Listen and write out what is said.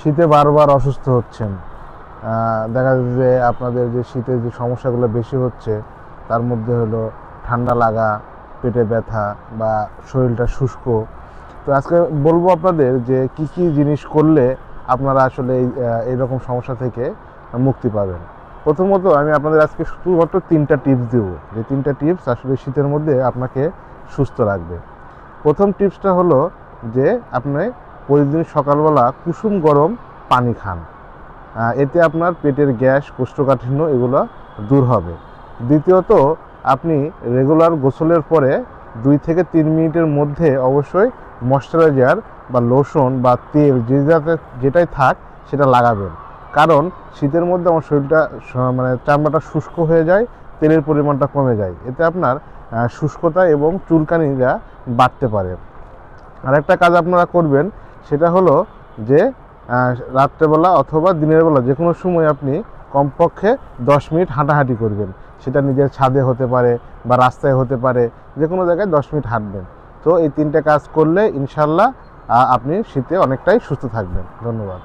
শীতে বারবার অসুস্থ হচ্ছেন, দেখা যাচ্ছে যে আপনাদের যে শীতের যে সমস্যাগুলো বেশি হচ্ছে তার মধ্যে হলো ঠান্ডা লাগা, পেটে ব্যথা বা শরীরটা শুষ্ক। তো আজকে বলবো আপনাদের যে কি কি জিনিস করলে আপনারা আসলে এইরকম সমস্যা থেকে মুক্তি পাবেন। প্রথমত আমি আপনাদের আজকে শুধুমাত্র 3টা টিপস দেব, যে 3টা টিপস আসলে শীতের মধ্যে আপনাকে সুস্থ রাখবে। প্রথম টিপসটা হলো যে আপনি প্রতিদিন সকালবেলা কুসুম গরম পানি খান। এতে আপনার পেটের গ্যাস, কোষ্ঠকাঠিন্য এগুলো দূর হবে। দ্বিতীয়ত, আপনি রেগুলার গোসলের পরে 2 থেকে 3 মিনিটের মধ্যে অবশ্যই ময়শ্চারাইজার বা লোশন বা তেল যেটাই থাক সেটা লাগাবেন। কারণ শীতের মধ্যে আমার শরীরটা মানে চামড়াটা শুষ্ক হয়ে যায়, তেলের পরিমাণটা কমে যায়, এতে আপনার শুষ্কতা এবং চুলকানিটা বাড়তে পারে। আরেকটা কাজ আপনারা করবেন, সেটা হলো যে রাত্রেবেলা অথবা দিনের বেলা যে কোনো সময় আপনি কমপক্ষে 10 মিনিট হাঁটাহাঁটি করবেন। সেটা নিজের ছাদে হতে পারে বা রাস্তায় হতে পারে, যে কোনো জায়গায় 10 মিনিট হাঁটবেন। তো এই 3টে কাজ করলে ইনশাল্লাহ আপনি শীতে অনেকটাই সুস্থ থাকবেন। ধন্যবাদ।